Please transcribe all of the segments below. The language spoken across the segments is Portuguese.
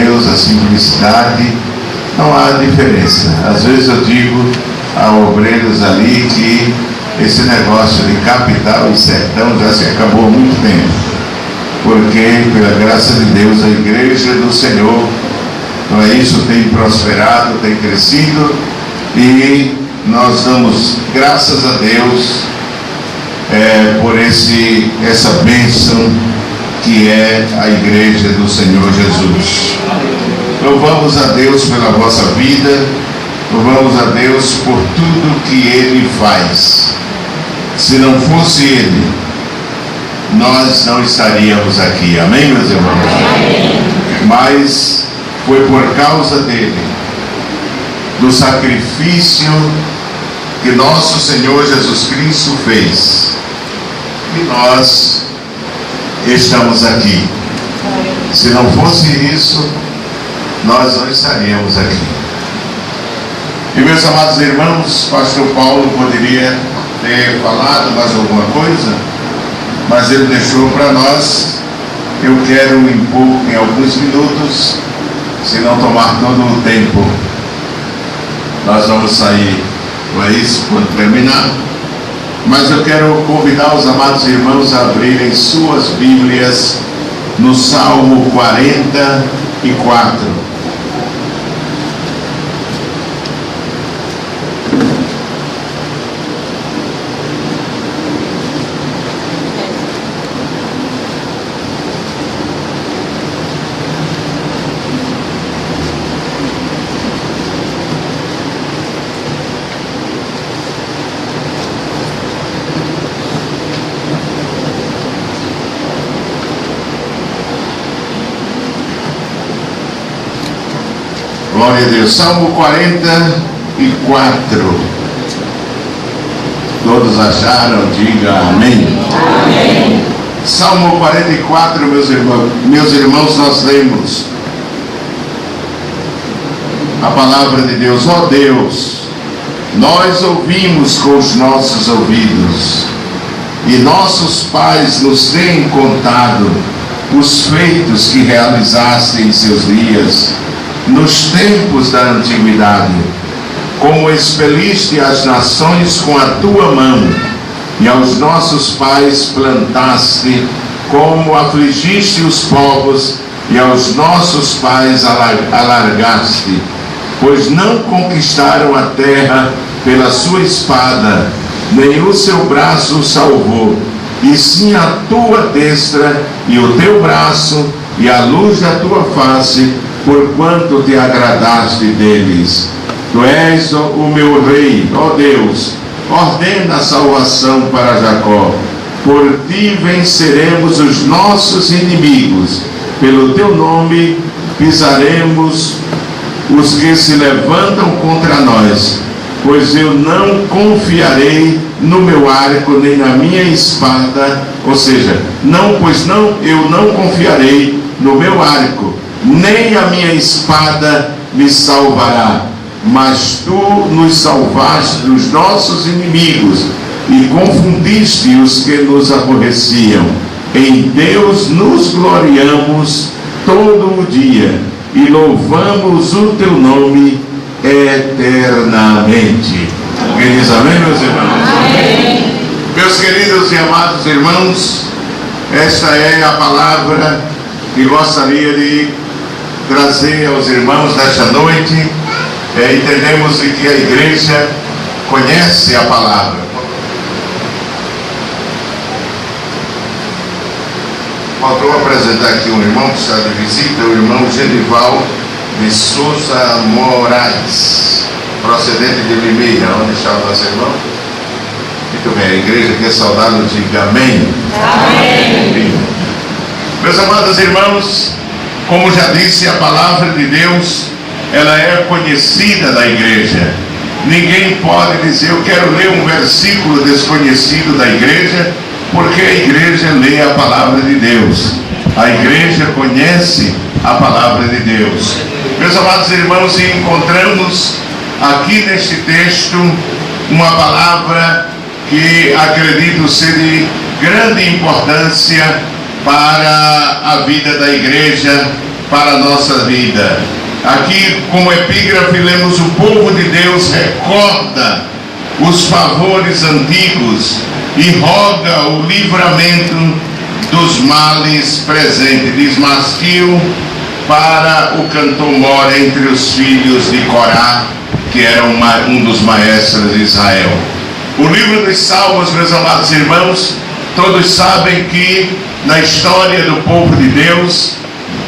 Deus, a simplicidade, não há diferença. Às vezes eu digo a obreiros ali que esse negócio de capital e sertão já se acabou há muito tempo, porque pela graça de Deus a igreja do Senhor, não é isso, tem prosperado, tem crescido, e nós damos graças a Deus por essa bênção que é a igreja do Senhor Jesus. Louvamos a Deus pela vossa vida, louvamos a Deus por tudo que Ele faz. Se não fosse Ele, nós não estaríamos aqui, amém, meus irmãos? Amém. Mas foi por causa dele, do sacrifício que nosso Senhor Jesus Cristo fez, que nós estamos aqui. Se não fosse isso, nós não estaríamos aqui. E meus amados irmãos, pastor Paulo poderia ter falado mais alguma coisa, mas ele deixou para nós. Eu quero em alguns minutos, se não tomar todo o tempo, nós vamos sair, não é isso, quando terminar. Mas eu quero convidar os amados irmãos a abrirem suas Bíblias no Salmo 44. Glória a Deus. Salmo 44. Todos acharam? Diga amém. Amém. Salmo 44, meus irmãos, nós lemos a palavra de Deus. Ó Deus, nós ouvimos com os nossos ouvidos, e nossos pais nos têm contado os feitos que realizaste em seus dias, nos tempos da antiguidade, como expeliste as nações com a tua mão, e aos nossos pais plantaste, como afligiste os povos, e aos nossos pais alargaste, pois não conquistaram a terra pela sua espada, nem o seu braço os salvou, e sim a tua destra e o teu braço, e a luz da tua face, porquanto te agradaste deles. Tu és o meu rei, ó Deus, ordena a salvação para Jacó. Por ti venceremos os nossos inimigos, pelo teu nome pisaremos os que se levantam contra nós. Pois eu não confiarei no meu arco, nem na minha espada, ou seja, eu não confiarei no meu arco, nem a minha espada me salvará, mas tu nos salvaste dos nossos inimigos e confundiste os que nos aborreciam. Em Deus nos gloriamos todo o dia e louvamos o teu nome eternamente. Quem diz amém, meus irmãos? Amém. Meus queridos e amados irmãos, esta é a palavra que gostaria de trazer aos irmãos nesta noite. Entendemos que a igreja conhece a palavra. Faltou apresentar aqui um irmão que está de visita, o irmão Genival de Souza Moraes, procedente de Limeira. Onde está o nosso irmão? Muito bem, a igreja que é saudado, diga amém. Amém. Meus amados irmãos, como já disse, a palavra de Deus, ela é conhecida da igreja. Ninguém pode dizer, eu quero ler um versículo desconhecido da igreja, porque a igreja lê a palavra de Deus. A igreja conhece a palavra de Deus. Meus amados irmãos, encontramos aqui neste texto uma palavra que acredito ser de grande importância para a vida da igreja, para a nossa vida. Aqui, como epígrafe, lemos: o povo de Deus recorda os favores antigos e roga o livramento dos males presentes. Diz Masquil para o cantor mor entre os filhos de Corá, que era um dos maestros de Israel. O livro dos Salmos, meus amados irmãos, todos sabem que na história do povo de Deus,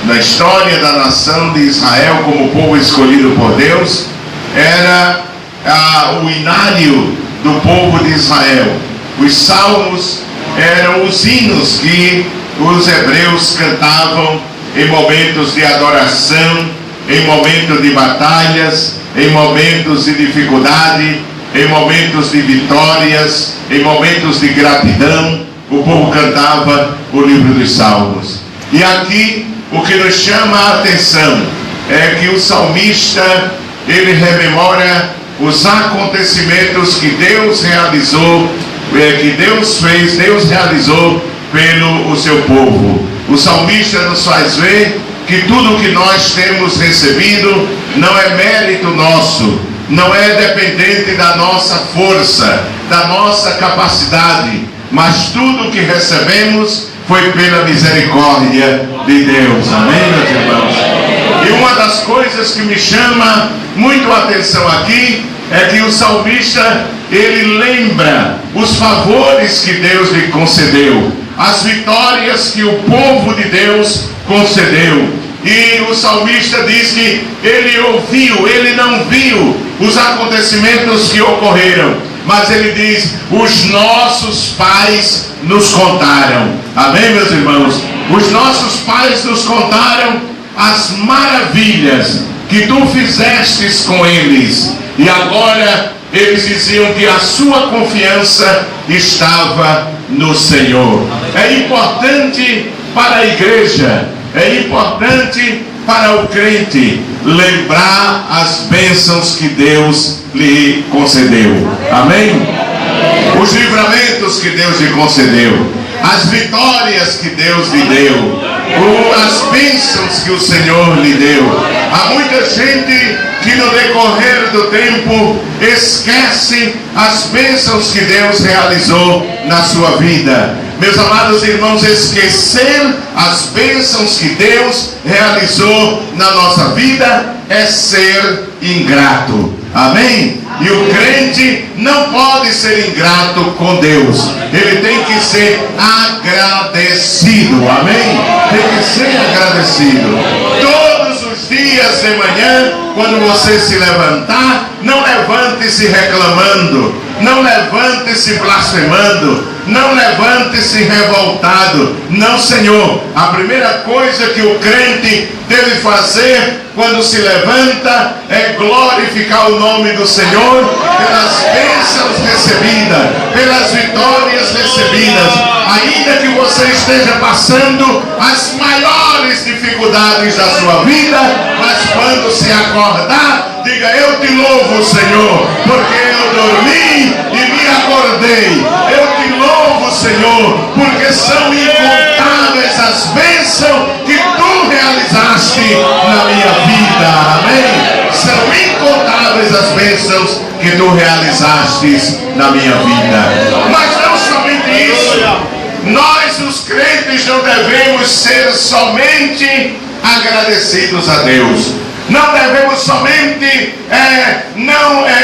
na história da nação de Israel como povo escolhido por Deus, era o inário do povo de Israel. Os salmos eram os hinos que os hebreus cantavam em momentos de adoração, em momentos de batalhas, em momentos de dificuldade, em momentos de vitórias, em momentos de gratidão. O povo cantava o livro dos Salmos. E aqui o que nos chama a atenção é que o salmista, ele rememora os acontecimentos que Deus realizou, que Deus fez, Deus realizou pelo o seu povo. O salmista nos faz ver que tudo que nós temos recebido não é mérito nosso, não é dependente da nossa força, da nossa capacidade, mas tudo que recebemos foi pela misericórdia de Deus. Amém, meus irmãos? E uma das coisas que me chama muito a atenção aqui é que o salmista, ele lembra os favores que Deus lhe concedeu, as vitórias que o povo de Deus concedeu. E o salmista diz que ele ouviu, ele não viu os acontecimentos que ocorreram, mas ele diz: os nossos pais nos contaram. Amém, meus irmãos? Os nossos pais nos contaram as maravilhas que tu fizestes com eles. E agora eles diziam que a sua confiança estava no Senhor. É importante para a igreja, é importante para o crente lembrar as bênçãos que Deus lhe concedeu. Amém? Os livramentos que Deus lhe concedeu, as vitórias que Deus lhe deu, as bênçãos que o Senhor lhe deu. Há muita gente que no decorrer do tempo esquece as bênçãos que Deus realizou na sua vida. Meus amados irmãos, esquecer as bênçãos que Deus realizou na nossa vida é ser ingrato. Amém? E o crente não pode ser ingrato com Deus. Ele tem que ser agradecido. Amém? Tem que ser agradecido. Todos os dias de manhã, quando você se levantar, não levante-se reclamando, não levante-se blasfemando, não levante-se revoltado. Não, Senhor. A primeira coisa que o crente deve fazer quando se levanta é glorificar o nome do Senhor pelas bênçãos recebidas, pelas vitórias recebidas. Ainda que você esteja passando as maiores dificuldades da sua vida, mas quando se acordar, diga: eu te louvo, Senhor, porque eu dormi e me acordei. Eu te louvo, Senhor, porque são incontáveis as bênçãos que tu realizaste na minha vida. Amém? São incontáveis as bênçãos que tu realizaste na minha vida. Mas não somente isso. Nós, os crentes, não devemos ser somente agradecidos a Deus. Não devemos somente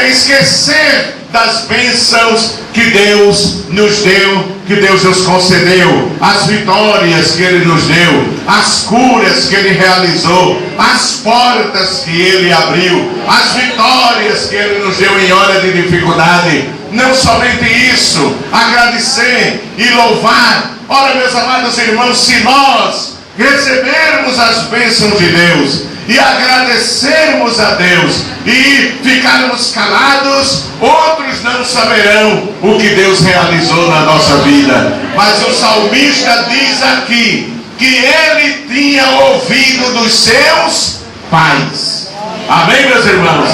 esquecer das bênçãos que Deus nos deu, que Deus nos concedeu, as vitórias que Ele nos deu, as curas que Ele realizou, as portas que Ele abriu, as vitórias que Ele nos deu em hora de dificuldade. Não somente isso, agradecer e louvar. Ora, meus amados irmãos, se nós recebermos as bênçãos de Deus e agradecermos a Deus e ficarmos calados, outros não saberão o que Deus realizou na nossa vida. Mas o salmista diz aqui que ele tinha ouvido dos seus pais. Amém, meus irmãos?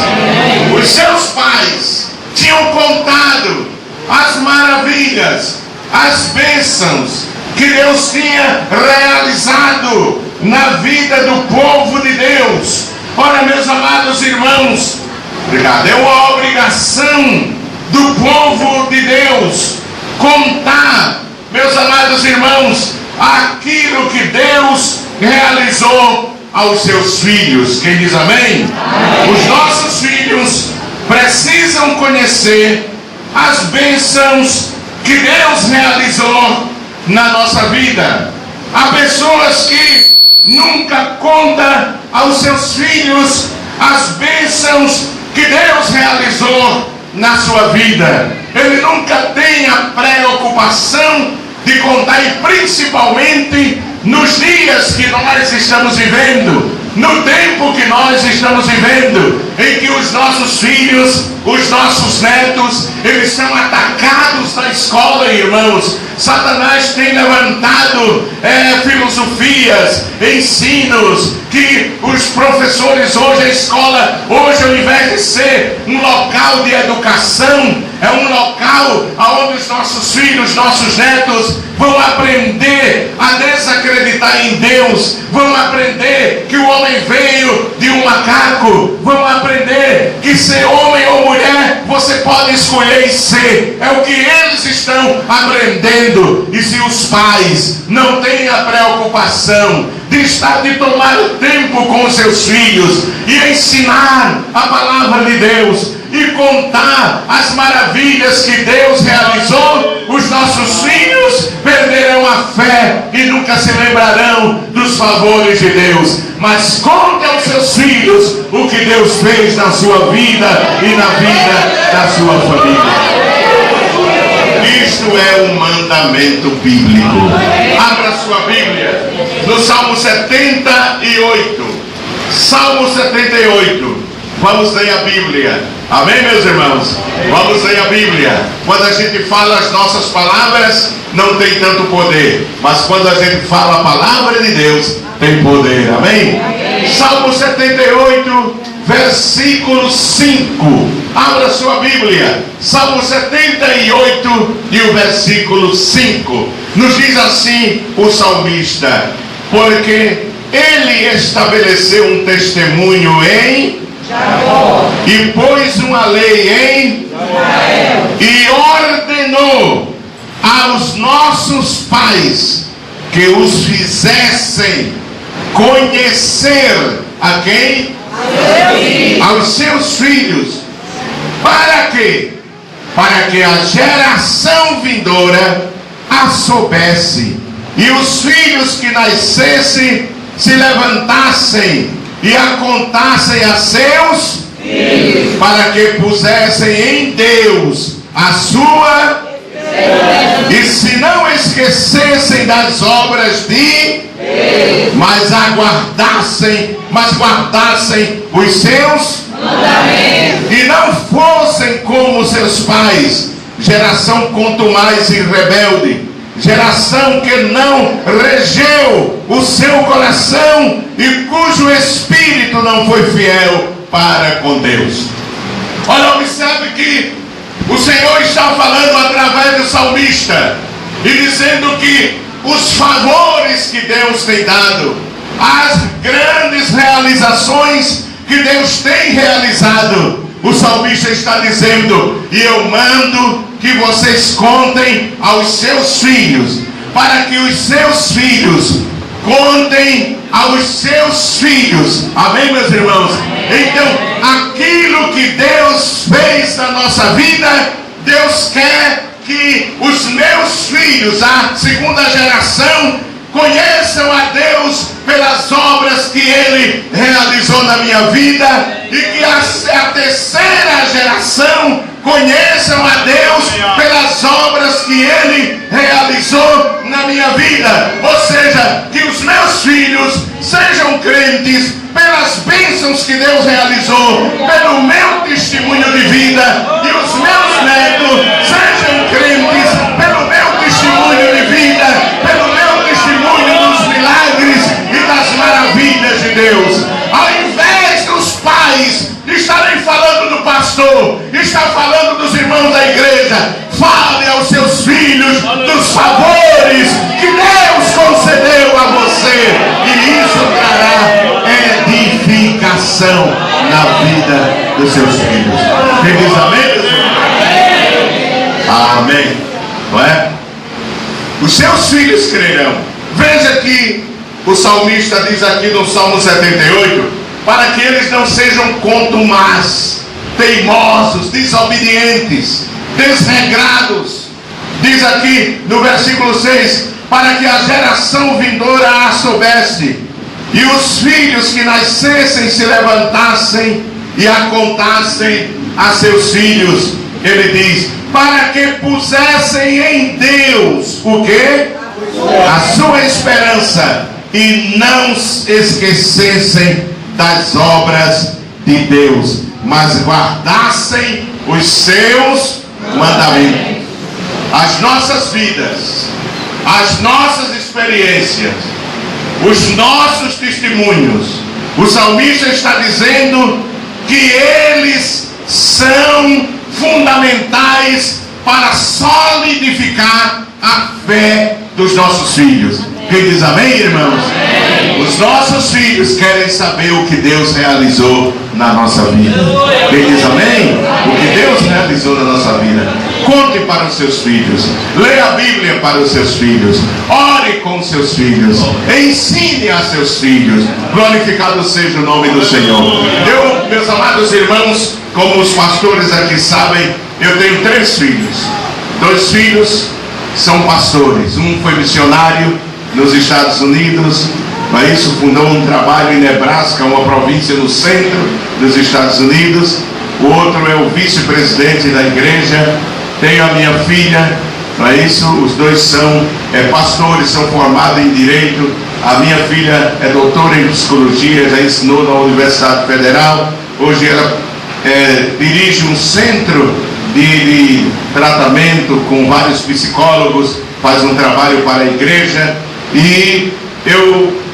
Os seus pais tinham contado as maravilhas, as bênçãos que Deus tinha realizado na vida do povo meus amados irmãos, obrigado, é uma obrigação do povo de Deus contar, meus amados irmãos, aquilo que Deus realizou aos seus filhos. Quem diz amém? Amém. Os nossos filhos precisam conhecer as bênçãos que Deus realizou na nossa vida. Há pessoas que nunca contam aos seus filhos as bênçãos que Deus realizou na sua vida. Ele nunca tem a preocupação de contar, e principalmente nos dias que nós estamos vivendo, no tempo que nós estamos vivendo, em que os nossos filhos, os nossos netos, eles são atacados na escola, irmãos. Satanás tem levantado filosofias, ensinos, que os professores hoje, a escola hoje, ao invés de ser um local de educação, é um local onde os nossos filhos, nossos netos vão aprender a desacreditar em Deus, vão aprender que o homem veio de um macaco, vão aprender que ser homem ou mulher você pode escolher ser. É o que eles estão aprendendo. E se os pais não têm a preocupação de tomar o tempo com os seus filhos e ensinar a palavra de Deus e contar as maravilhas que Deus realizou, os nossos filhos perderão a fé e nunca se lembrarão dos favores de Deus. Mas conte aos seus filhos o que Deus fez na sua vida e na vida da sua família. Isto é um mandamento bíblico. Abra sua Bíblia no Salmo 78. Salmo 78. Vamos ler a Bíblia. Amém, meus irmãos? Vamos ler a Bíblia. Quando a gente fala as nossas palavras, não tem tanto poder. Mas quando a gente fala a palavra de Deus, tem poder. Amém? Salmo 78, versículo 5. Abra sua Bíblia. Salmo 78 e o versículo 5. Nos diz assim o salmista: porque ele estabeleceu um testemunho em Jacó, e pôs uma lei em Israel, e ordenou aos nossos pais que os fizessem conhecer a quem? Aos seus filhos. Para quê? Para que a geração vindoura a soubesse, e os filhos que nascessem se levantassem e a contassem a seus filhos, para que pusessem em Deus a sua e se não esquecessem das obras de Deus, mas guardassem os seus mandamentos, e não fossem como seus pais, geração contumaz e rebelde, geração que não regeu o seu coração e cujo espírito não foi fiel para com Deus. Olha, observe que o Senhor está falando através do salmista e dizendo que os favores que Deus tem dado, as grandes realizações que Deus tem realizado, o salmista está dizendo: e eu mando que vocês contem aos seus filhos, para que os seus filhos contem aos seus filhos. Amém, meus irmãos? Então, aquilo que Deus fez na nossa vida, Deus quer que os meus filhos, a segunda geração, conheçam a Deus pelas obras que Ele realizou na minha vida, e que a terceira geração conheçam a Deus pelas obras que Ele realizou na minha vida. Ou seja, que os meus filhos sejam crentes pelas bênçãos que Deus realizou, pelo meu testemunho de vida, e os meus netos sejam crentes pelo meu testemunho de vida, pelo meu testemunho dos milagres e das maravilhas de Deus. Ao invés dos pais estarem falando do pastor, está falando dos irmãos da igreja, fale aos seus filhos dos favores que Deus concedeu a você, e isso trará edificação. dos seus filhos. Quem diz amém, meus irmãos? Amém. Não é? Os seus filhos crerão. Veja que o salmista diz aqui no Salmo 78, para que eles não sejam contumazes, teimosos, desobedientes, desregrados. Diz aqui no versículo 6, para que a geração vindoura a soubesse, e os filhos que nascessem se levantassem e a contassem a seus filhos. Ele diz, para que pusessem em Deus o quê? A sua esperança, e não esquecessem das obras de Deus, mas guardassem os seus mandamentos. As nossas vidas, as nossas experiências, os nossos testemunhos, o salmista está dizendo que eles são fundamentais para solidificar a fé dos nossos filhos. Quem diz amém, irmãos? Amém. Os nossos filhos querem saber o que Deus realizou na nossa vida. Quem diz amém? O que Deus realizou na nossa vida. Conte para os seus filhos. Leia a Bíblia para os seus filhos. Ore com os seus filhos. Ensine a seus filhos. Glorificado seja o nome do Senhor. Eu, meus amados irmãos, como os pastores aqui sabem, eu tenho 3 filhos. 2 filhos são pastores. Um foi missionário nos Estados Unidos, mas isso fundou um trabalho em Nebraska, uma província no centro dos Estados Unidos. O outro é o vice-presidente da igreja. Tenho a minha filha, para isso os dois são pastores, são formados em direito. A minha filha é doutora em psicologia, já ensinou na Universidade Federal. Hoje ela dirige um centro de tratamento com vários psicólogos, faz um trabalho para a igreja. E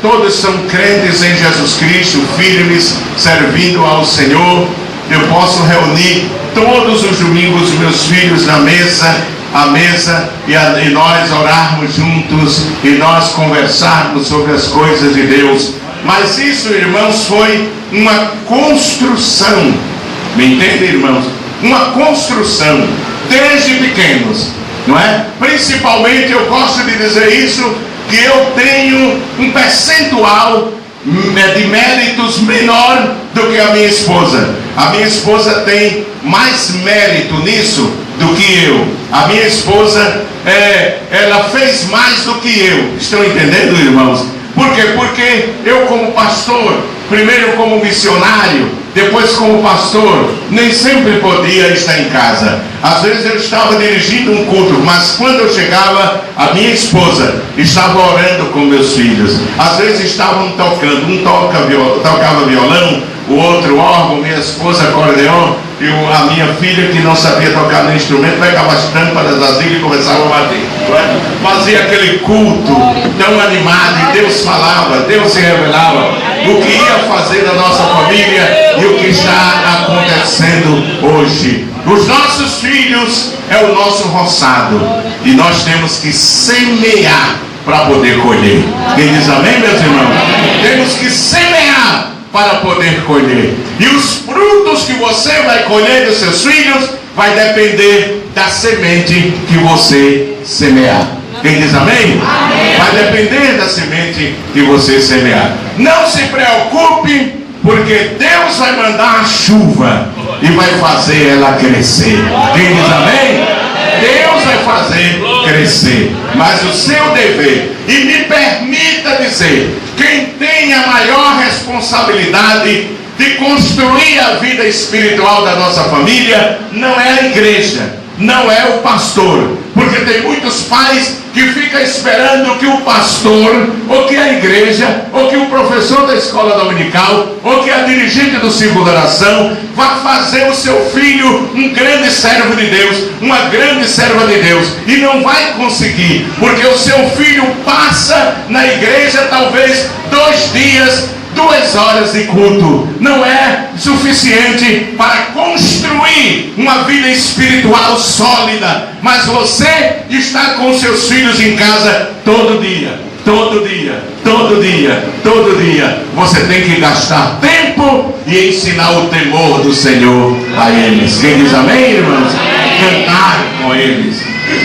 todos são crentes em Jesus Cristo, firmes, servindo ao Senhor. Eu posso reunir todos os domingos meus filhos à mesa, e nós orarmos juntos, e nós conversarmos sobre as coisas de Deus. Mas isso, irmãos, foi uma construção. Me entendem, irmãos? Uma construção, desde pequenos, não é? Principalmente, eu gosto de dizer isso, que eu tenho um percentual de méritos menor do que a minha esposa. A minha esposa tem mais mérito nisso do que eu. A minha esposa, ela fez mais do que eu. Estão entendendo, irmãos? Por quê? Porque eu, como pastor, primeiro como missionário, depois como pastor, nem sempre podia estar em casa. Às vezes eu estava dirigindo um culto, mas quando eu chegava, a minha esposa estava orando com meus filhos. Às vezes estavam tocando, um tocava violão, o outro órgão, minha esposa acordeon, e a minha filha, que não sabia tocar no instrumento, pegava as tampas das vasilhas e começava a bater. Fazia aquele culto tão animado, e Deus falava, Deus se revelava o que ia fazer na nossa família e o que está acontecendo hoje. Os nossos filhos é o nosso roçado, e nós temos que semear para poder colher. Quem diz amém, meus irmãos? Temos que semear para poder colher. E os frutos que você vai colher dos seus filhos vai depender da semente que você semear. Quem diz amém? Amém? Vai depender da semente que você semear. Não se preocupe, porque Deus vai mandar a chuva e vai fazer ela crescer. Quem diz amém? Deus vai fazer crescer. Mas o seu dever, e me permita dizer, quem tem a maior responsabilidade de construir a vida espiritual da nossa família não é a igreja, não é o pastor. Porque tem muitos pais que ficam esperando que o pastor, ou que a igreja, ou que o professor da escola dominical, ou que a dirigente do círculo de oração vá fazer o seu filho um grande servo de Deus, uma grande serva de Deus, e não vai conseguir, porque o seu filho passa na igreja talvez 2 dias, 2 horas de culto. Não é suficiente para construir uma vida espiritual sólida. Mas você está com seus filhos em casa todo dia, Todo dia, todo dia, todo dia, você tem que gastar tempo e ensinar o temor do Senhor a eles. Quem diz amém, irmãos? Cantar com eles,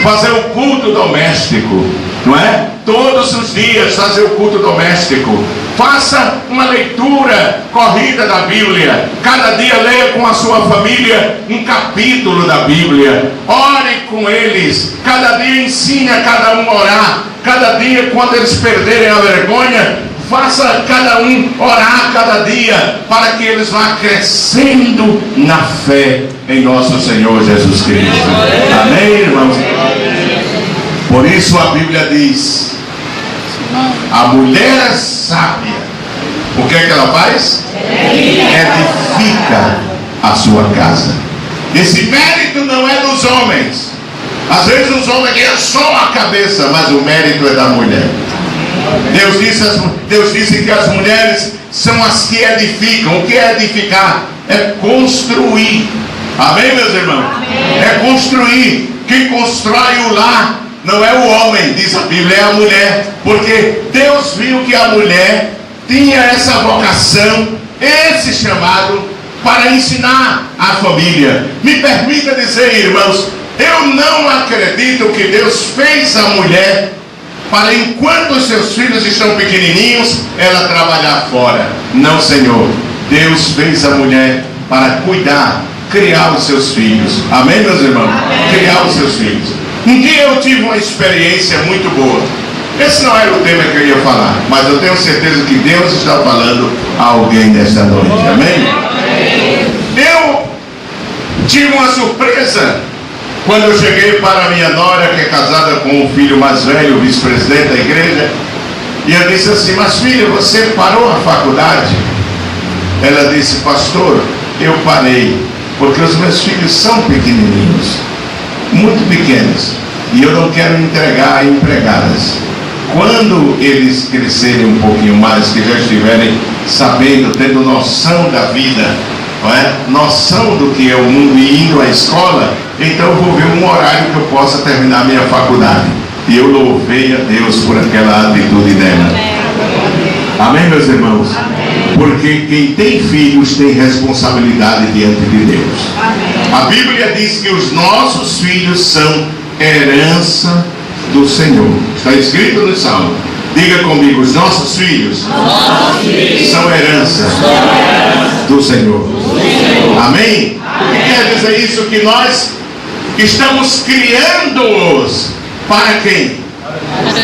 fazer o culto doméstico, não é? Todos os dias fazer o culto doméstico. Faça uma leitura corrida da Bíblia. Cada dia leia com a sua família um capítulo da Bíblia. Ore com eles. Cada dia ensine a cada um a orar. Cada dia, quando eles perderem a vergonha, faça cada um orar cada dia, para que eles vá crescendo na fé em nosso Senhor Jesus Cristo. Amém, irmãos? Por isso a Bíblia diz: a mulher é sábia. O que é que ela faz? Edifica a sua casa. Esse mérito não é dos homens. Às vezes os homens querem só a cabeça, mas o mérito é da mulher. Deus disse que as mulheres são as que edificam. O que é edificar? É construir. Amém, meus irmãos? Amém. É construir. Quem constrói o lar não é o homem, diz a Bíblia, é a mulher. Porque Deus viu que a mulher tinha essa vocação, esse chamado, para ensinar a família. Me permita dizer, irmãos, eu não acredito que Deus fez a mulher para, enquanto os seus filhos estão pequenininhos, ela trabalhar fora. Não, Senhor. Deus fez a mulher para cuidar, criar os seus filhos. Amém, meus irmãos? Amém. Criar os seus filhos. Um dia eu tive uma experiência muito boa. Esse não era o tema que eu ia falar, mas eu tenho certeza que Deus está falando a alguém nesta noite. Amém? Eu tive uma surpresa quando eu cheguei para a minha nora, que é casada com o filho mais velho, o vice-presidente da igreja, e eu disse assim: mas filha, você parou a faculdade? Ela disse: pastor, eu parei porque os meus filhos são pequenininhos, muito pequenos, e eu não quero entregar a empregadas. Quando eles crescerem um pouquinho mais, que já estiverem sabendo, tendo noção da vida, não é? Noção do que é o mundo e indo à escola, então eu vou ver um horário que eu possa terminar a minha faculdade. E eu louvei a Deus por aquela atitude dela. Amém, meus irmãos? Amém. Porque quem tem filhos tem responsabilidade diante de Deus. Amém. A Bíblia diz que os nossos filhos são herança do Senhor. Está escrito no Salmo. Diga comigo: os nossos filhos são herança do Senhor. Amém? O que quer dizer isso? Que nós estamos criando-os para quem?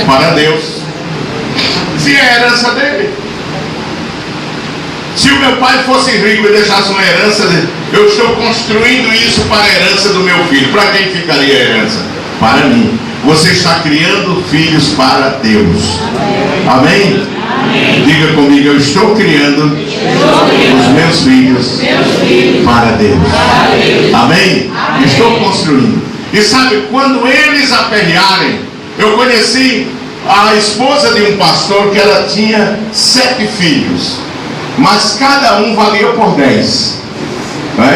Para Deus. Se é a herança dele. Se o meu pai fosse rico e deixasse uma herança dele, eu estou construindo isso para a herança do meu filho. Para quem ficaria a herança? Para mim. Você está criando filhos para Deus. Amém? Amém. Diga comigo: eu estou criando os meus filhos para Deus. Amém? Amém? Estou construindo. E sabe, quando eles aperrearem, eu conheci a esposa de um pastor que ela tinha 7 filhos, mas cada um valia por 10.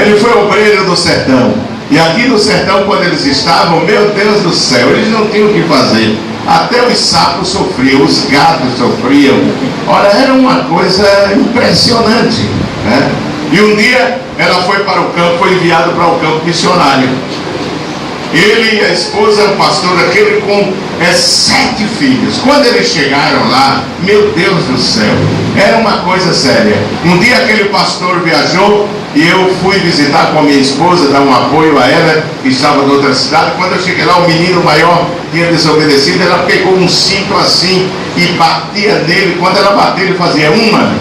Ele foi obreiro do sertão. E aqui no sertão, quando eles estavam, meu Deus do céu, eles não tinham o que fazer. Até os sapos sofriam, os gatos sofriam. Olha, era uma coisa impressionante, né? E um dia ela foi para o campo, foi enviada para o campo missionário. Ele e a esposa, o pastor aquele, com 7 filhos. Quando eles chegaram lá, meu Deus do céu, era uma coisa séria. Um dia aquele pastor viajou e eu fui visitar com a minha esposa, dar um apoio a ela, que estava em outra cidade. Quando eu cheguei lá, o menino maior tinha desobedecido. Ela pegou um cinto assim e batia nele. Quando ela bateu, ele fazia uma,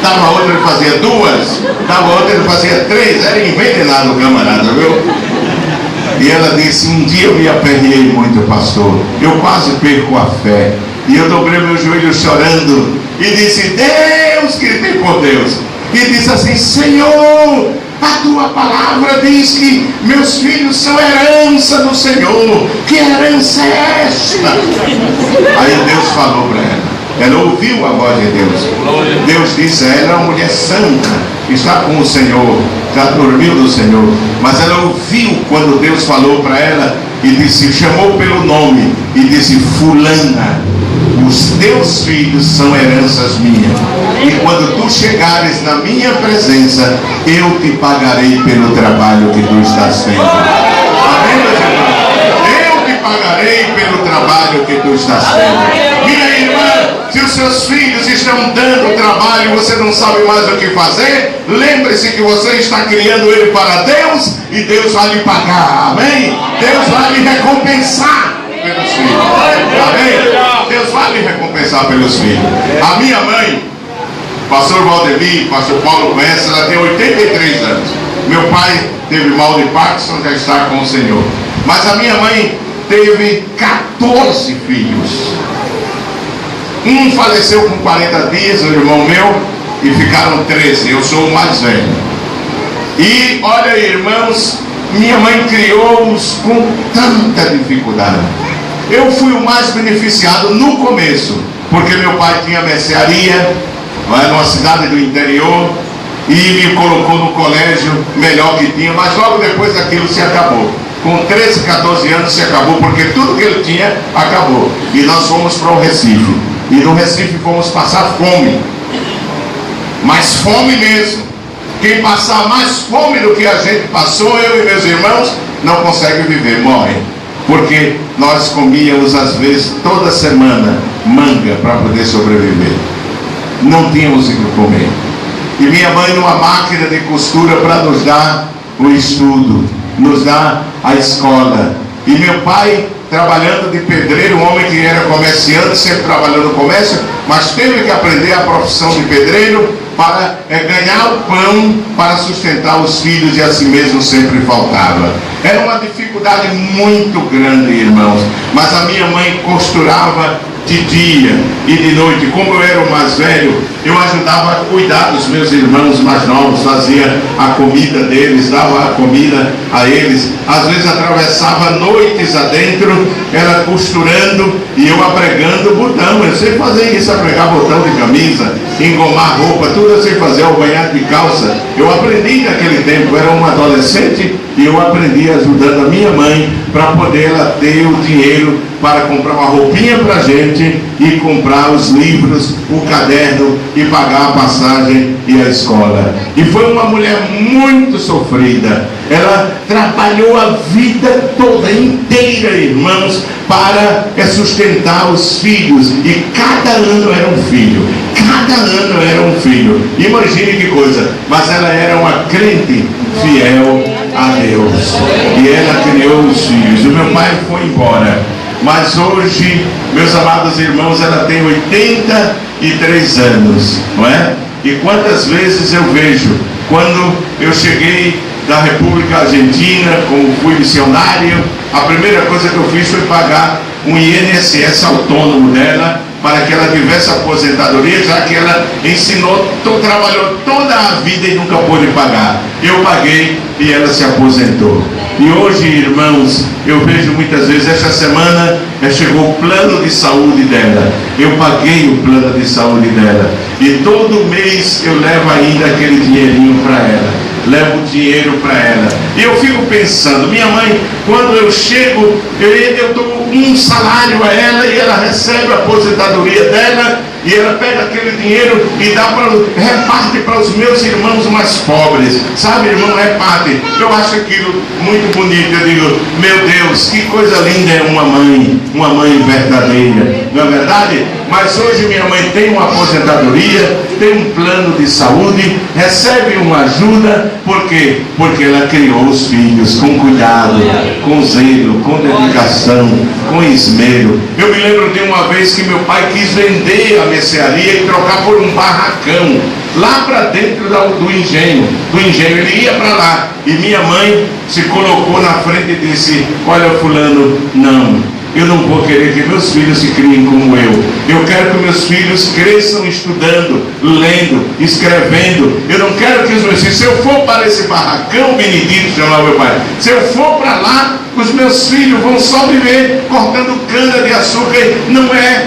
dava outra, ele fazia 2, dava outra, ele fazia 3. Era envenenado o camarada, viu? E ela disse: um dia eu me aperrei muito, pastor, eu quase perco a fé. E eu dobrei meu joelho chorando e disse: Deus, gritei por Deus, e disse assim: Senhor, a tua palavra diz que meus filhos são herança do Senhor. Que herança é esta? Aí Deus falou para ela ouviu a voz de Deus. Deus disse: ela é uma mulher santa, está com o Senhor, já dormiu do Senhor. Mas ela ouviu quando Deus falou para ela e disse, chamou pelo nome e disse, fulana, os teus filhos são heranças minhas, e quando tu chegares na minha presença, eu te pagarei pelo trabalho que tu estás tendo. Amém, meus irmãos? Eu te pagarei pelo trabalho que tu estás tendo. Minha irmã, se os seus filhos estão dando trabalho e você não sabe mais o que fazer, lembre-se que você está criando ele para Deus, e Deus vai lhe pagar. Amém? Deus vai lhe recompensar pelos filhos. Amém? Deus vai lhe recompensar pelos filhos. A minha mãe, pastor Valdemir, pastor Paulo conhece, ela tem 83 anos. Meu pai teve mal de Parkinson, já está com o Senhor. Mas a minha mãe teve 14 filhos. Um faleceu com 40 dias, o irmão meu, e ficaram 13. Eu sou o mais velho. E olha, irmãos, minha mãe criou-os com tanta dificuldade. Eu fui o mais beneficiado no começo, porque meu pai tinha mercearia, numa cidade do interior, e me colocou no colégio melhor que tinha, mas logo depois aquilo se acabou. Com 13, 14 anos se acabou, porque tudo que ele tinha acabou. E nós fomos para o Recife. E no Recife fomos passar fome. Mas fome mesmo. Quem passar mais fome do que a gente passou, eu e meus irmãos, não consegue viver, morre. Porque nós comíamos às vezes toda semana manga para poder sobreviver. Não tínhamos o que comer. E minha mãe numa máquina de costura para nos dar o estudo, nos dar a escola. E meu pai trabalhando de pedreiro, um homem que era comerciante, sempre trabalhou no comércio, mas teve que aprender a profissão de pedreiro para ganhar o pão, para sustentar os filhos, e a si mesmo sempre faltava. Era uma dificuldade muito grande, irmãos, mas a minha mãe costurava de dia e de noite. Como eu era o mais velho, eu ajudava a cuidar dos meus irmãos mais novos, fazia a comida deles, dava a comida a eles. Às vezes atravessava noites adentro, ela costurando e eu apregando botão. Eu sei fazer isso, apregar botão de camisa, engomar roupa, tudo eu sei fazer, albanhar de calça. Eu aprendi naquele tempo, eu era um adolescente, e eu aprendi ajudando a minha mãe para poder ela ter o dinheiro para comprar uma roupinha para a gente e comprar os livros, o caderno e pagar a passagem e a escola. E foi uma mulher muito sofrida. Ela trabalhou a vida toda inteira, irmãos, para sustentar os filhos. E cada ano era um filho. Cada ano era um filho. Imagine que coisa. Mas ela era uma crente fiel a Deus. E ela criou os filhos. O meu pai foi embora. Mas hoje, meus amados irmãos, ela tem 83 anos, não é? E quantas vezes eu vejo, quando eu cheguei da República Argentina, como fui missionário, a primeira coisa que eu fiz foi pagar um INSS autônomo dela, para que ela tivesse aposentadoria, já que ela ensinou, trabalhou toda a vida e nunca pôde pagar. Eu paguei e ela se aposentou. E hoje, irmãos, eu vejo muitas vezes, esta semana chegou o plano de saúde dela. Eu paguei o plano de saúde dela. E todo mês eu levo ainda aquele dinheirinho para ela. Levo dinheiro para ela. E eu fico pensando, minha mãe, quando eu chego, eu dou um salário a ela e ela recebe a aposentadoria dela, e ela pega aquele dinheiro e reparte para os meus irmãos mais pobres. Sabe, irmão, reparte. Eu acho aquilo muito bonito. Eu digo, meu Deus, que coisa linda é uma mãe verdadeira, não é verdade? Mas hoje minha mãe tem uma aposentadoria, tem um plano de saúde, recebe uma ajuda. Por quê? Porque ela criou os filhos com cuidado, com zelo, com dedicação, com esmero. Eu me lembro de uma vez que meu pai quis vender a mercearia e trocar por um barracão lá para dentro do engenho. Ele ia para lá, e minha mãe se colocou na frente e disse, olha fulano, não, eu não vou querer que meus filhos se criem como eu. Eu quero que meus filhos cresçam estudando, lendo, escrevendo. Eu não quero que os meus filhos, se eu for para esse barracão, Benedito chamava meu pai, se eu for para lá, os meus filhos vão só viver cortando cana de açúcar.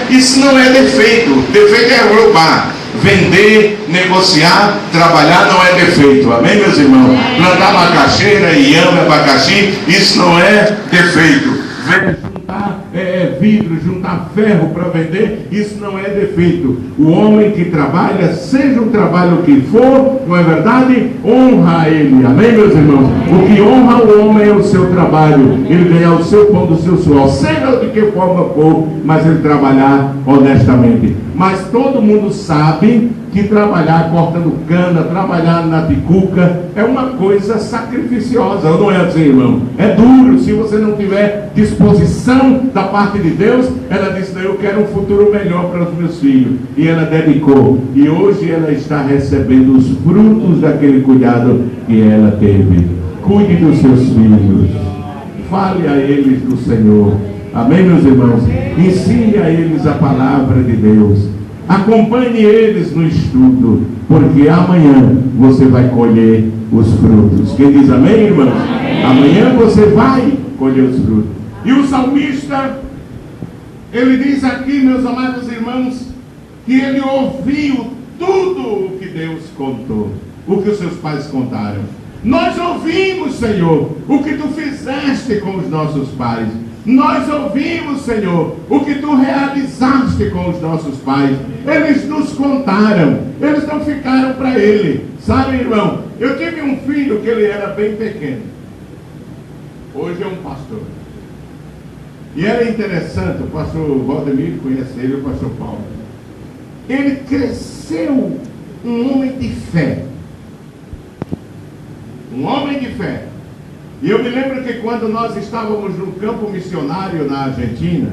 Isso não é defeito. Defeito é roubar. Vender, negociar, trabalhar não é defeito. Amém, meus irmãos? Plantar macaxeira, inhame, abacaxi, isso não é defeito. juntar vidro, juntar ferro para vender, isso não é defeito. O homem que trabalha, seja o trabalho que for, não é verdade? Honra ele, amém, meus irmãos? O que honra o homem é o seu trabalho, ele ganhar o seu pão do seu suor, seja de que forma for, mas ele trabalhar honestamente. Mas todo mundo sabe que trabalhar cortando cana, trabalhar na ticuca, é uma coisa sacrificiosa, não é assim, irmão? É duro, se você não tiver disposição da parte de Deus. Ela disse: eu quero um futuro melhor para os meus filhos, e ela dedicou, e hoje ela está recebendo os frutos daquele cuidado que ela teve. Cuide dos seus filhos, fale a eles do Senhor, amém, meus irmãos? Ensine a eles a palavra de Deus, acompanhe eles no estudo, porque amanhã você vai colher os frutos. Quem diz amém, irmãos? Amém. Amanhã você vai colher os frutos. E o salmista, ele diz aqui, meus amados irmãos, que ele ouviu tudo o que Deus contou, o que os seus pais contaram. Nós ouvimos, Senhor, o que tu fizeste com os nossos pais. Nós ouvimos, Senhor, o que tu realizaste com os nossos pais. Eles nos contaram, eles não ficaram para ele. Sabe, irmão, eu tive um filho que ele era bem pequeno. Hoje é um pastor. E era interessante, o pastor Valdemir conhece ele, o pastor Paulo. Ele cresceu um homem de fé. Um homem de fé. E eu me lembro que quando nós estávamos no campo missionário na Argentina,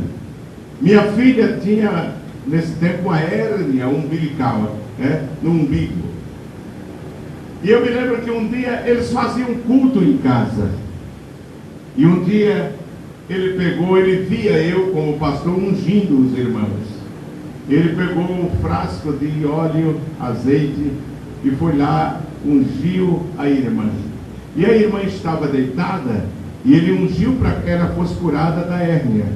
minha filha tinha, nesse tempo, uma hérnia umbilical, no umbigo. E eu me lembro que um dia eles faziam culto em casa. E um dia ele via eu como pastor ungindo os irmãos. Ele pegou um frasco de óleo, azeite, e foi lá, ungiu a irmã. E a irmã estava deitada, e ele ungiu para que ela fosse curada da hérnia.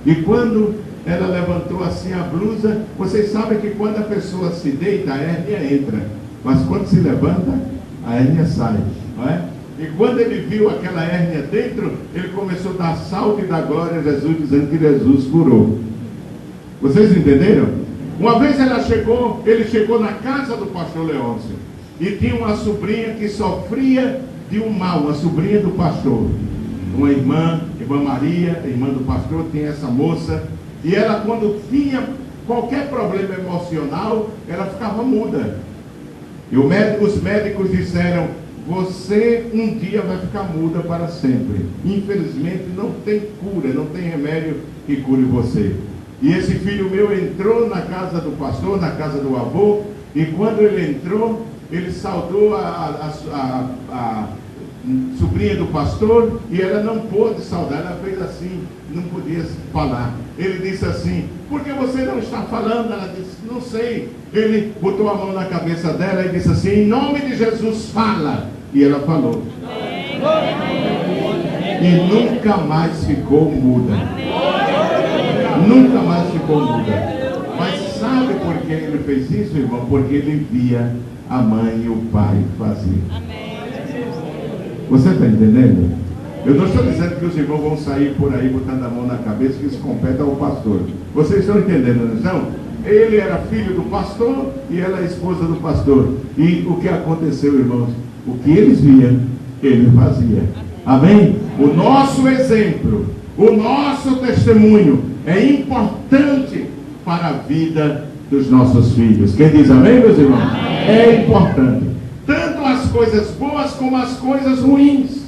E quando ela levantou assim a blusa, vocês sabem que quando a pessoa se deita, a hérnia entra. Mas quando se levanta, a hérnia sai, não é? E quando ele viu aquela hérnia dentro, ele começou a dar salto e dar glória a Jesus, dizendo que Jesus curou. Vocês entenderam? Uma vez ele chegou na casa do pastor Leôncio, e tinha uma sobrinha que sofria de um mal, uma sobrinha do pastor, uma irmã Maria, irmã do pastor, tinha essa moça, e ela, quando tinha qualquer problema emocional, ela ficava muda. E os médicos disseram: você um dia vai ficar muda para sempre. Infelizmente não tem cura, não tem remédio que cure você. E esse filho meu entrou na casa do pastor, na casa do avô, e quando ele entrou, ele saudou a sobrinha do pastor, e ela não pôde saudar, ela fez assim, não podia falar. Ele disse assim: por que você não está falando? Ela disse: não sei. Ele botou a mão na cabeça dela e disse assim: em nome de Jesus, fala. E ela falou. E nunca mais ficou muda. Nunca mais ficou muda. Mas sabe por que ele fez isso, irmão? Porque ele via a mãe e o pai fazer. Você está entendendo? Eu não estou dizendo que os irmãos vão sair por aí botando a mão na cabeça, que isso compete ao pastor. Vocês estão entendendo, não? Ele era filho do pastor e ela a esposa do pastor. E o que aconteceu, irmãos? O que eles viam, ele fazia. Amém? O nosso exemplo, o nosso testemunho é importante para a vida dos nossos filhos. Quem diz amém, meus irmãos? Amém. É importante. Tanto as coisas boas como as coisas ruins.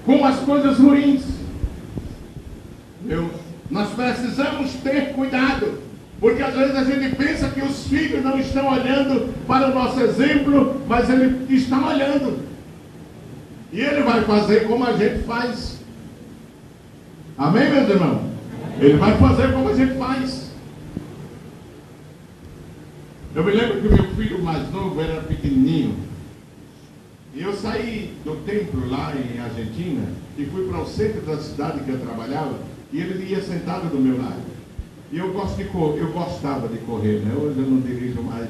Como as coisas ruins. Nós precisamos ter cuidado. Porque às vezes a gente pensa que os filhos não estão olhando para o nosso exemplo, mas ele está olhando. E ele vai fazer como a gente faz. Amém, meus irmãos? Ele vai fazer como a gente faz. Eu me lembro que o meu filho mais novo era pequenininho. E eu saí do templo lá em Argentina e fui para o centro da cidade que eu trabalhava, e ele ia sentado do meu lado. E eu gostava de correr, né? Hoje eu não dirijo mais,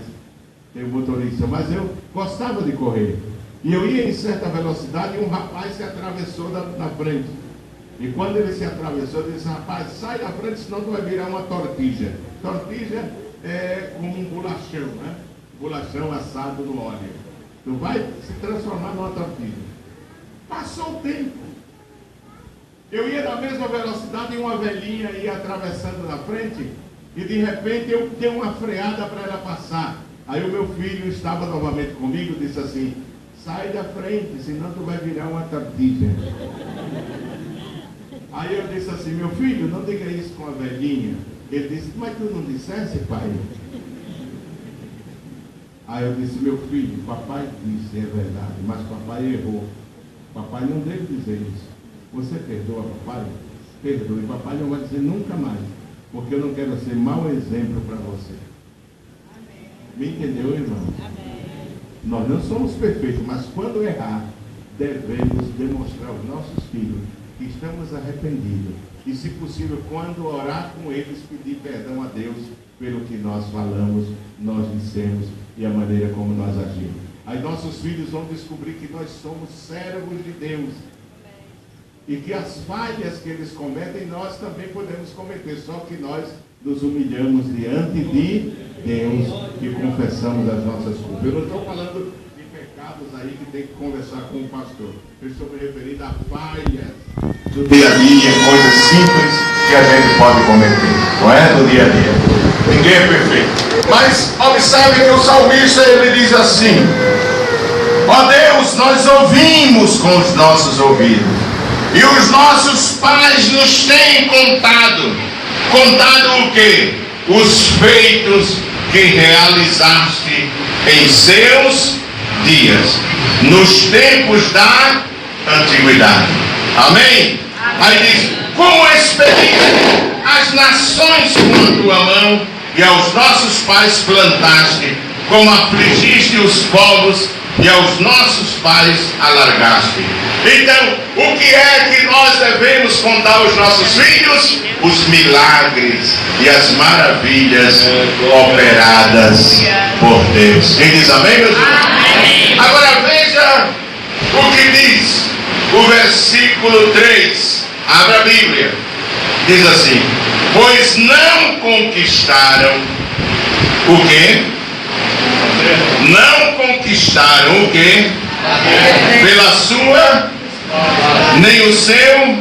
tenho motorista, mas eu gostava de correr. E eu ia em certa velocidade e um rapaz se atravessou na frente. E quando ele se atravessou, eu disse: rapaz, sai da frente, senão tu vai virar uma tortilha. Tortilha é como um bolachão, né? Bolachão assado no óleo. Tu vai se transformar numa tortilha. Passou o tempo. Eu ia na mesma velocidade e uma velhinha ia atravessando na frente. E de repente eu dei uma freada para ela passar. Aí o meu filho estava novamente comigo e disse assim: sai da frente, senão tu vai virar uma tortilha. Aí eu disse assim: meu filho, não diga isso com a velhinha. Ele disse: mas tu não dissesse, pai? Aí eu disse: meu filho, papai disse, é verdade, mas papai errou. Papai não deve dizer isso. Você perdoa, papai? Perdoe. Papai não vai dizer nunca mais, porque eu não quero ser mau exemplo para você. Amém. Me entendeu, irmão? Amém. Nós não somos perfeitos, mas quando errar, devemos demonstrar aos nossos filhos que estamos arrependidos. E, se possível, quando orar com eles, pedir perdão a Deus pelo que nós falamos, nós dissemos e a maneira como nós agimos. Aí nossos filhos vão descobrir que nós somos servos de Deus. E que as falhas que eles cometem, nós também podemos cometer. Só que nós nos humilhamos diante de Deus e confessamos as nossas culpas. Eu não estou falando de pecados aí que tem que conversar com o pastor. Eu estou me referindo a falhas do dia a dia, coisas simples que a gente pode cometer, não é? Do dia a dia. Ninguém é perfeito. Mas observe que o salmista, ele diz assim: ó Deus, nós ouvimos com os nossos ouvidos, e os nossos pais nos têm contado. Contado o quê? Os feitos que realizaste em seus dias, nos tempos da antiguidade. Amém? Aí diz: como expediste as nações com a tua mão, e aos nossos pais plantaste, como afligiste os povos, e aos nossos pais alargaste. Então, o que é que nós devemos contar aos nossos filhos? Os milagres e as maravilhas operadas por Deus. Quem diz amém, meus irmãos? Agora veja o que diz o versículo 3. Abra a Bíblia. Diz assim: pois não conquistaram o quê? Não conquistaram o quê? Pela sua, nem o seu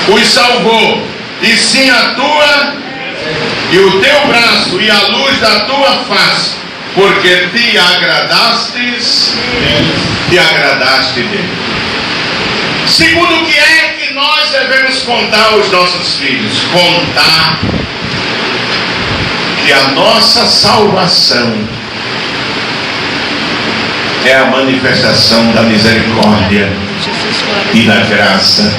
os salvou, e sim a tua e o teu braço e a luz da tua face, porque te agradaste dele. Segundo, o que é que nós devemos contar aos nossos filhos? Contar que a nossa salvação é a manifestação da misericórdia e da graça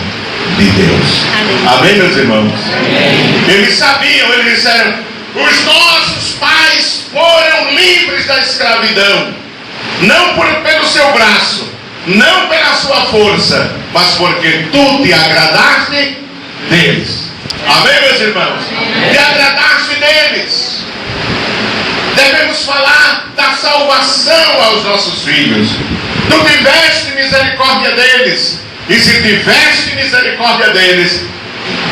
de Deus. Amém, meus irmãos? Amém. Eles sabiam, eles disseram: os nossos pais foram livres da escravidão, não pelo seu braço, não pela sua força, mas porque tu te agradaste deles. Amém, meus irmãos? Amém. Te agradaste deles. Devemos falar da salvação aos nossos filhos. Tu tiveste misericórdia deles, e se tiveste misericórdia deles,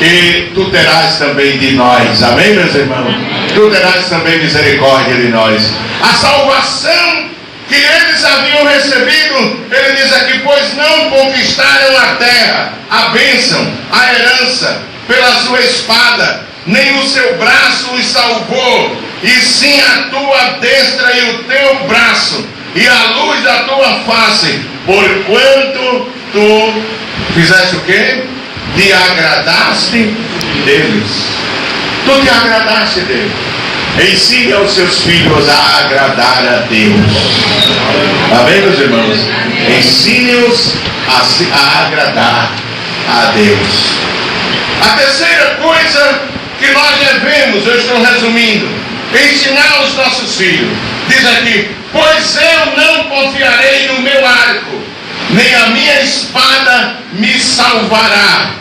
e tu terás também de nós. Amém, meus irmãos? Amém. Tu terás também misericórdia de nós. A salvação que eles haviam recebido, ele diz aqui: pois não conquistaram a terra, a bênção, a herança, pela sua espada, nem o seu braço os salvou, e sim a tua destra e o teu braço, e a luz da tua face, porquanto tu fizeste o quê? Te agradaste deles. Tu te agradaste deles. Ensine aos seus filhos a agradar a Deus. Amém, meus irmãos? Ensine-os a agradar a Deus. A terceira coisa que nós devemos, eu estou resumindo, ensinar aos nossos filhos. Diz aqui: pois eu não confiarei no meu arco, nem a minha espada me salvará.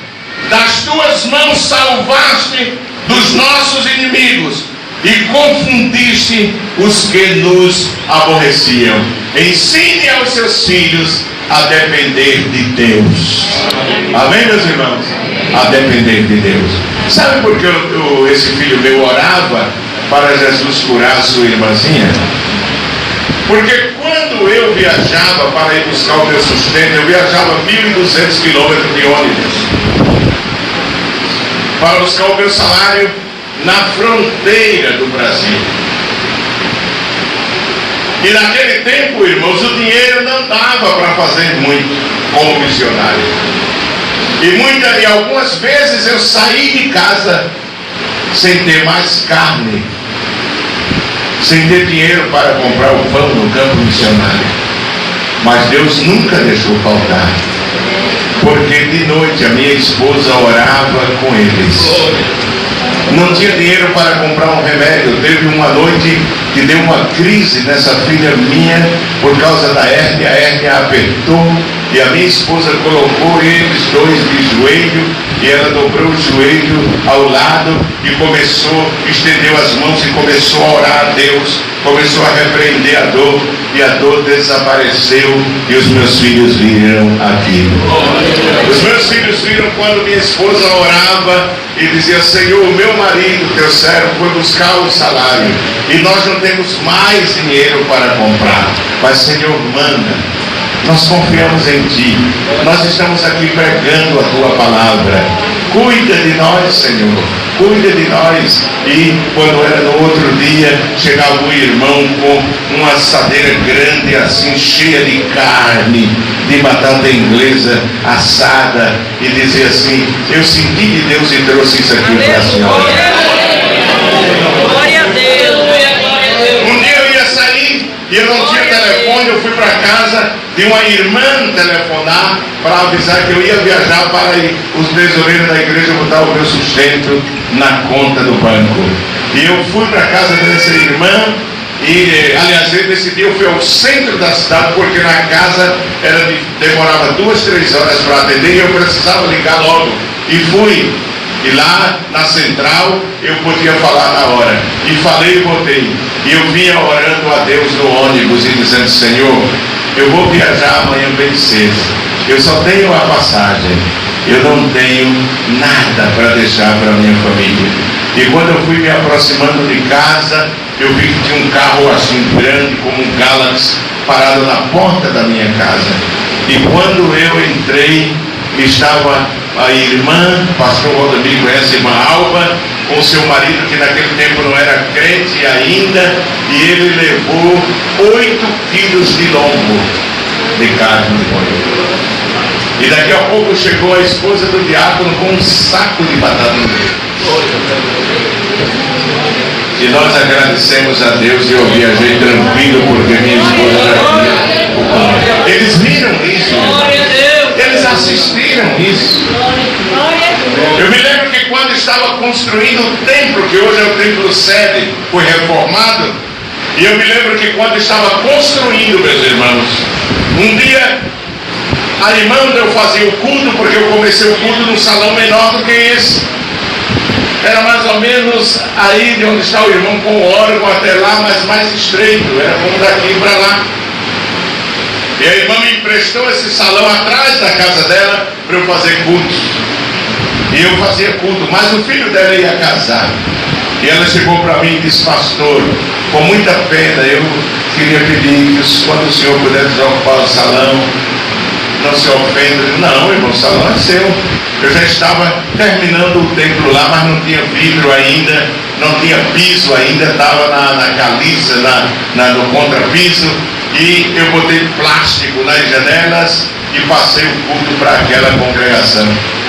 Das tuas mãos salvaste dos nossos inimigos, e confundisse os que nos aborreciam. Ensine aos seus filhos a depender de Deus. Amém, meus irmãos? A depender de Deus. Sabe por que esse filho meu orava para Jesus curar a sua irmãzinha? Porque quando eu viajava para ir buscar o meu sustento, eu viajava 1.200 quilômetros de ônibus para buscar o meu salário na fronteira do Brasil. E naquele tempo, irmãos, o dinheiro não dava para fazer muito como missionário. E algumas vezes eu saí de casa sem ter mais carne, sem ter dinheiro para comprar o pão no campo missionário. Mas Deus nunca deixou faltar, porque de noite a minha esposa orava com eles. Não tinha dinheiro para comprar um remédio. Teve uma noite que deu uma crise nessa filha minha por causa da hérnia. A hérnia apertou e a minha esposa colocou eles dois de joelho, e ela dobrou o joelho ao lado e estendeu as mãos e começou a orar a Deus, começou a repreender a dor, e a dor desapareceu, e os meus filhos viram aquilo. Os meus filhos viram quando minha esposa orava e dizia: Senhor, meu marido, teu servo, foi buscar o salário e nós não temos mais dinheiro para comprar, mas Senhor, manda. Nós confiamos em Ti. Nós estamos aqui pregando a Tua palavra. Cuida de nós, Senhor. Cuida de nós. E quando era no outro dia, chegava um irmão com uma assadeira grande assim, cheia de carne, de batata inglesa assada, e dizia assim: eu senti de Deus e trouxe isso aqui para a senhora. Glória a Deus. Um dia eu ia sair e eu não tinha telefone. Eu fui para casa de uma irmã telefonar para avisar que eu ia viajar para os tesoureiros da igreja botar o meu sustento na conta do banco. E eu fui para casa dessa irmã. E, aliás, nesse dia eu fui ao centro da cidade, porque na casa demorava 2, 3 horas para atender e eu precisava ligar logo. E fui. E lá na central eu podia falar na hora. E falei e voltei. E eu vinha orando a Deus no ônibus e dizendo: Senhor, eu vou viajar amanhã bem cedo. Eu só tenho a passagem. Eu não tenho nada para deixar para a minha família. E quando eu fui me aproximando de casa, eu vi que tinha um carro assim grande, como um Galaxy, parado na porta da minha casa. E quando eu entrei, estava a irmã, pastor Rodrigo, conhece a irmã Alba, com seu marido, que naquele tempo não era crente ainda, e ele levou 8 quilos de lombo de carne de boi. E daqui a pouco chegou a esposa do diácono com um saco de batata inglesa. E nós agradecemos a Deus, e eu viajei tranquilo porque minha esposa já tinha. Eles viram isso, eles assistiram isso. Eu me lembro que quando estava construindo o templo, que hoje é o templo sede, foi reformado. E eu me lembro que quando estava construindo, meus irmãos, um dia a irmã onde eu fazia o culto, porque eu comecei o culto num salão menor do que esse. Era mais ou menos aí de onde está o irmão com o órgão até lá, mas mais estreito, era como daqui para lá. E a irmã me emprestou esse salão atrás da casa dela para eu fazer culto. E eu fazia culto, mas o filho dela ia casar. E ela chegou para mim e disse: pastor, com muita pena, eu queria pedir que quando o senhor puder desocupar o salão, não se ofenda. Não, irmão, o salão é seu. Eu já estava terminando o templo lá, mas não tinha vidro ainda, não tinha piso ainda, estava na caliça, no contrapiso, e eu botei plástico nas janelas e passei o culto para aquela congregação,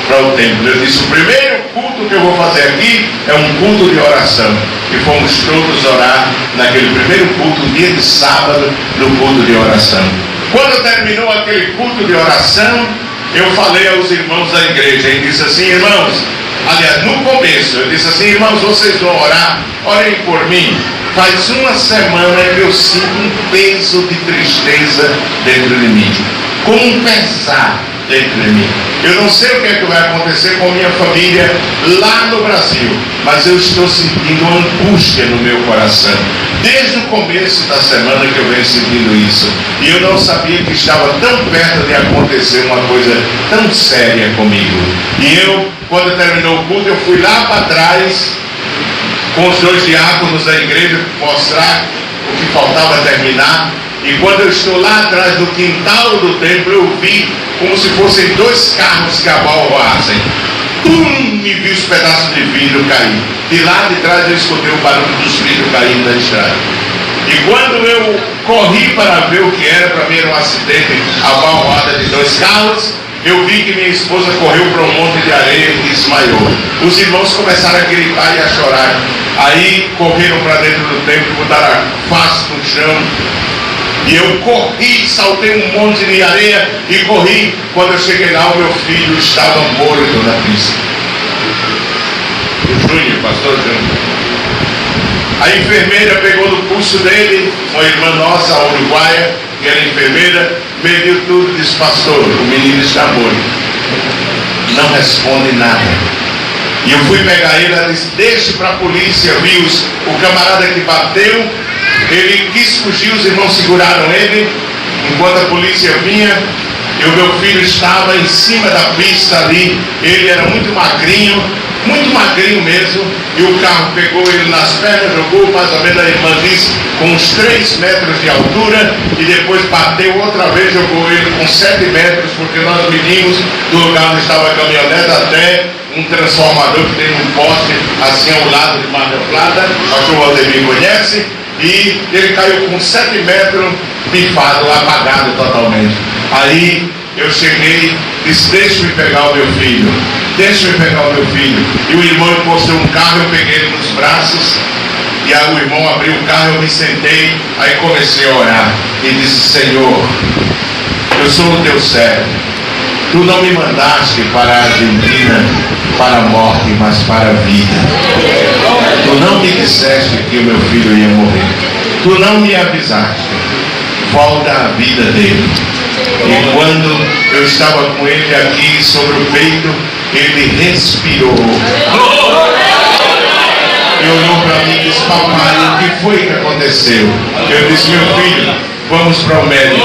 para o templo. Eu disse: o primeiro culto que eu vou fazer aqui é um culto de oração. E fomos todos orar naquele primeiro culto, dia de sábado, no culto de oração. Quando terminou aquele culto de oração, eu falei aos irmãos da igreja e disse assim: irmãos, aliás, no começo, eu disse assim: irmãos, vocês vão orar, orem por mim. Faz uma semana que eu sinto um peso de tristeza dentro de mim, como um pesar. dentro de mim. Eu não sei o que é que vai acontecer com minha família lá no Brasil, mas eu estou sentindo uma angústia no meu coração. Desde o começo da semana que eu venho sentindo isso. E eu não sabia que estava tão perto de acontecer uma coisa tão séria comigo. E eu, quando terminou o culto, eu fui lá para trás com os 2 diáconos da igreja mostrar o que faltava terminar. E quando eu estou lá atrás do quintal do templo, eu vi como se fossem 2 carros que abalroassem. Me vi os pedaços de vidro cair. De lá de trás eu escutei o barulho dos vidros caindo na estrada. E quando eu corri para ver o que era, para mim era um acidente, a abalroada de 2 carros, eu vi que minha esposa correu para um monte de areia e desmaiou. Os irmãos começaram a gritar e a chorar. Aí correram para dentro do templo, botaram a face no chão. E eu corri, saltei um monte de areia e corri. Quando eu cheguei lá, o meu filho estava morto na pista. O Júnior, pastor Júnior. A enfermeira pegou no pulso dele, uma irmã nossa, a uruguaia, que era enfermeira, mediu tudo e disse: pastor, o menino está morto. Não responde nada. E eu fui pegar ele, ela disse: deixe para a polícia. Vi o camarada que bateu, ele quis fugir, os irmãos seguraram ele, enquanto a polícia vinha, e o meu filho estava em cima da pista ali. Ele era muito magrinho mesmo, e o carro pegou ele nas pernas, jogou mais ou menos, a irmã disse, com uns 3 metros de altura, e depois bateu outra vez, jogou ele com 7 metros, porque nós medimos do lugar onde estava a caminhonete até um transformador que tem um poste assim ao lado de Mar del Plata, acho que o Valdemir conhece, e ele caiu com 7 metros, pifado, apagado totalmente. Aí eu cheguei, disse: deixa-me pegar o meu filho, deixa-me pegar o meu filho. E o irmão encostou um carro, eu peguei ele nos braços, e aí o irmão abriu o carro, eu me sentei, aí comecei a orar, e disse: Senhor, eu sou o teu servo, tu não me mandaste para a Argentina para a morte, mas para a vida. Tu não me disseste que o meu filho ia morrer, tu não me avisaste. Volta a vida dele. E quando eu estava com ele aqui sobre o peito, ele respirou e olhou para mim e disse: papai, o que foi que aconteceu? Eu disse: meu filho, vamos para o médico,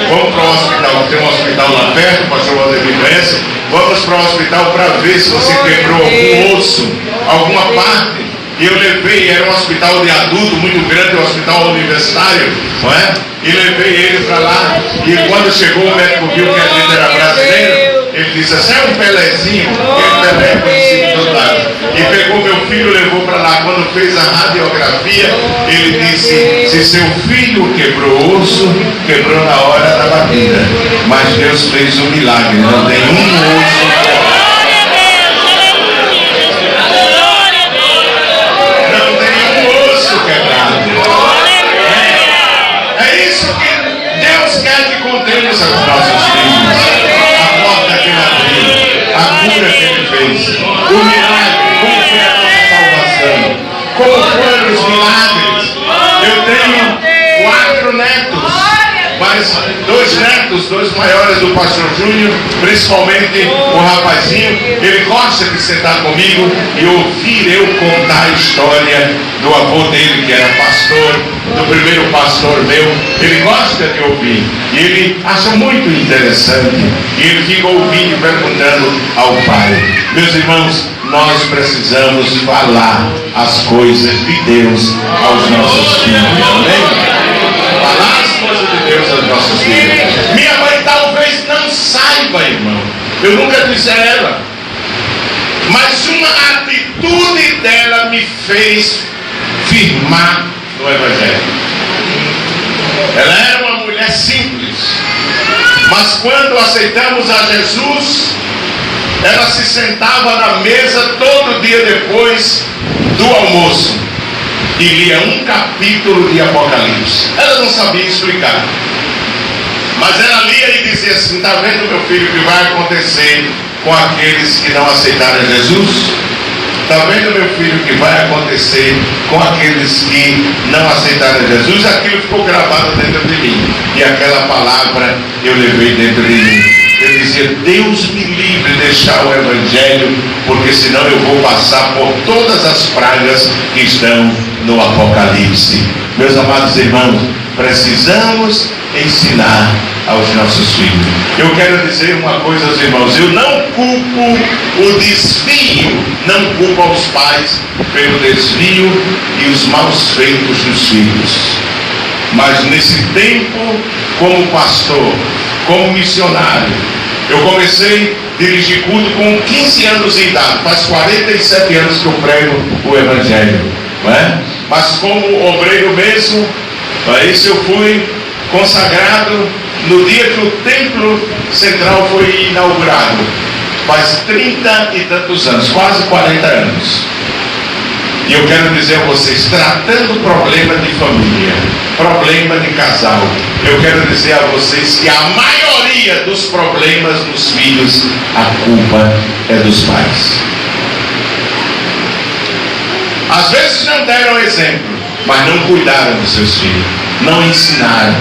vamos para o hospital. Tem um hospital lá perto, o pastor Valdemir conhece. Vamos para o hospital para ver se você quebrou algum osso, alguma parte. E eu levei, era um hospital de adulto muito grande, um hospital universitário, não é? E levei ele para lá. E quando chegou, o médico viu que a gente era brasileiro. Ele disse: você é um Pelezinho, que Pelé é conhecido em todo lado. E pegou meu filho, levou para lá. Quando fez a radiografia, ele disse: se seu filho quebrou o osso, quebrou na hora da batida. Mas Deus fez um milagre, não tem um osso. É isso que Deus quer que contemos aos nossos filhos. A porta que ele abriu, a cura que ele fez, o milagre, como foi a nossa salvação, como foram os milagres. Eu tenho 4 netos, mas 2 netos, 2 maiores do pastor Júnior, principalmente o rapazinho. Ele gosta de sentar comigo e ouvir eu contar a história do avô dele, que era pastor, do primeiro pastor meu. Ele gosta de ouvir e ele acha muito interessante, e ele fica ouvindo e perguntando ao pai. Meus irmãos, nós precisamos falar as coisas de Deus aos nossos filhos, amém? Falar as coisas de Deus aos nossos filhos. Minha mãe talvez não saiba, irmão, eu nunca disse a ela, mas uma atitude dela me fez firmar no Evangelho. Ela era uma mulher simples, mas quando aceitamos a Jesus, ela se sentava na mesa todo dia depois do almoço e lia um capítulo de Apocalipse. Ela não sabia explicar, mas ela lia e dizia assim: está vendo, meu filho, o que vai acontecer com aqueles que não aceitaram Jesus? Está vendo, meu filho, o que vai acontecer com aqueles que não aceitaram Jesus? Aquilo ficou gravado dentro de mim, e aquela palavra eu levei dentro de mim. eu dizia: Deus me livre de deixar o Evangelho, porque senão eu vou passar por todas as pragas que estão no Apocalipse. Meus amados irmãos, precisamos ensinar aos nossos filhos. Eu quero dizer uma coisa aos irmãos: eu não culpo o desvio, não culpo aos pais pelo desvio e os maus feitos dos filhos. Mas nesse tempo, como pastor, como missionário, eu comecei a dirigir culto com 15 anos de idade. Faz 47 anos que eu prego o Evangelho, não é? Mas como obreiro mesmo, para isso eu fui consagrado no dia que o templo central foi inaugurado. Faz 30 e tantos anos, quase 40 anos. E eu quero dizer a vocês, tratando problema de família, problema de casal, eu quero dizer a vocês que a maioria dos problemas dos filhos, a culpa é dos pais. Às vezes não deram exemplo, mas não cuidaram dos seus filhos, não ensinaram.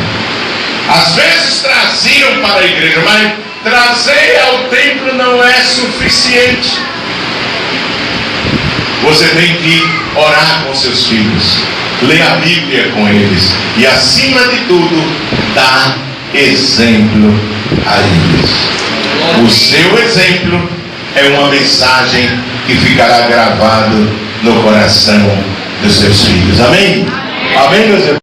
Às vezes traziam para a igreja, mas trazer ao templo não é suficiente. Você tem que orar com seus filhos, ler a Bíblia com eles e, acima de tudo, dar exemplo a eles. O seu exemplo é uma mensagem que ficará gravado no coração dos seus filhos. Amém? Amém, meus irmãos?